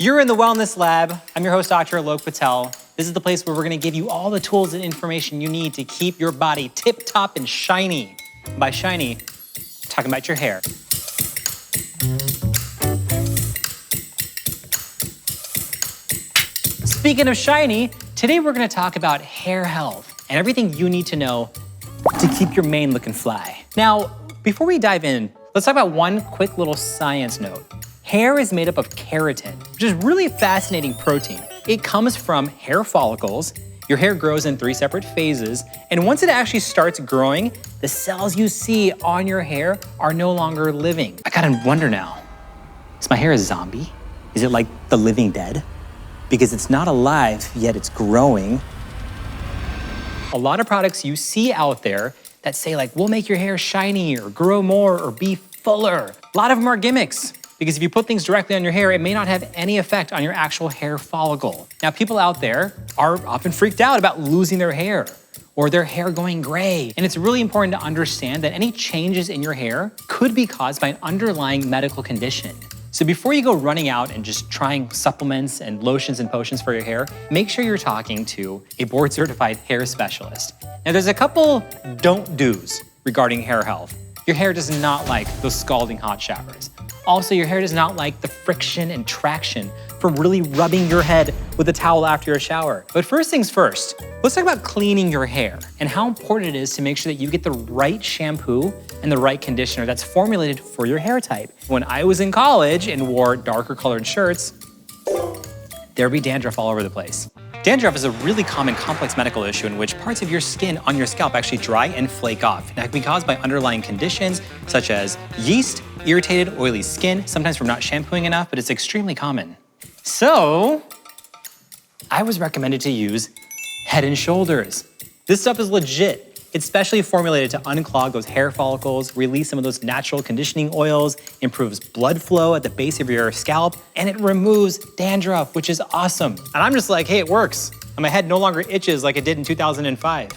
You're in the Wellness Lab. I'm your host, Dr. Alok Patel. This is the place where we're gonna give you all the tools and information you need to keep your body tip-top and shiny. And by shiny, I'm talking about your hair. Speaking of shiny, today we're gonna talk about hair health and everything you need to know to keep your mane looking fly. Now, before we dive in, let's talk about one quick little science note. Hair is made up of keratin, which is really a fascinating protein. It comes from hair follicles. Your hair grows in 3 separate phases, and once it actually starts growing, the cells you see on your hair are no longer living. I gotta wonder now, is my hair a zombie? Is it like the living dead? Because it's not alive, yet it's growing. A lot of products you see out there that say like, we'll make your hair shiny or grow more or be fuller. A lot of them are gimmicks, because if you put things directly on your hair, it may not have any effect on your actual hair follicle. Now, people out there are often freaked out about losing their hair or their hair going gray. And it's really important to understand that any changes in your hair could be caused by an underlying medical condition. So before you go running out and just trying supplements and lotions and potions for your hair, make sure you're talking to a board-certified hair specialist. Now, there's a couple don't-dos regarding hair health. Your hair does not like those scalding hot showers. Also, your hair does not like the friction and traction from really rubbing your head with a towel after your shower. But first things first, let's talk about cleaning your hair and how important it is to make sure that you get the right shampoo and the right conditioner that's formulated for your hair type. When I was in college and wore darker colored shirts, there'd be dandruff all over the place. Dandruff is a really common complex medical issue in which parts of your skin on your scalp actually dry and flake off. And that can be caused by underlying conditions such as yeast, irritated, oily skin, sometimes from not shampooing enough, but it's extremely common. So, I was recommended to use Head & Shoulders. This stuff is legit. It's specially formulated to unclog those hair follicles, release some of those natural conditioning oils, improves blood flow at the base of your scalp, and it removes dandruff, which is awesome. And I'm just like, hey, it works. And my head no longer itches like it did in 2005.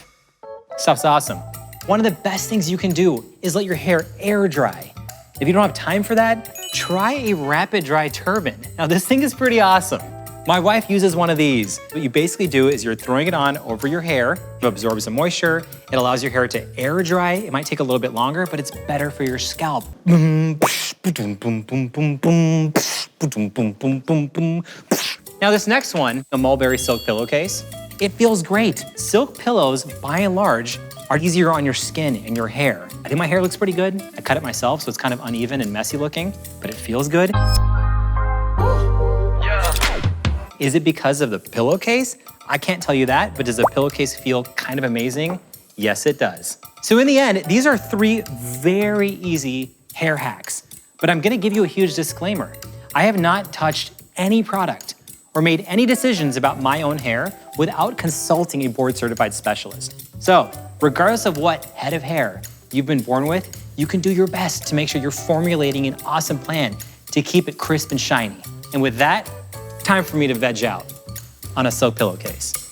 Stuff's awesome. One of the best things you can do is let your hair air dry. If you don't have time for that, try a rapid dry turban. Now, this thing is pretty awesome. My wife uses one of these. What you basically do is you're throwing it on over your hair. It absorbs the moisture. It allows your hair to air dry. It might take a little bit longer, but it's better for your scalp. Now, this next one, the Mulberry Silk Pillowcase, it feels great. Silk pillows, by and large, are easier on your skin and your hair. I think my hair looks pretty good. I cut it myself, so it's kind of uneven and messy looking, but it feels good. Is it because of the pillowcase? I can't tell you that, but does the pillowcase feel kind of amazing? Yes, it does. So in the end, these are 3 very easy hair hacks, but I'm gonna give you a huge disclaimer. I have not touched any product or made any decisions about my own hair without consulting a board-certified specialist. So regardless of what head of hair you've been born with, you can do your best to make sure you're formulating an awesome plan to keep it crisp and shiny. And with that, time for me to veg out on a silk pillowcase.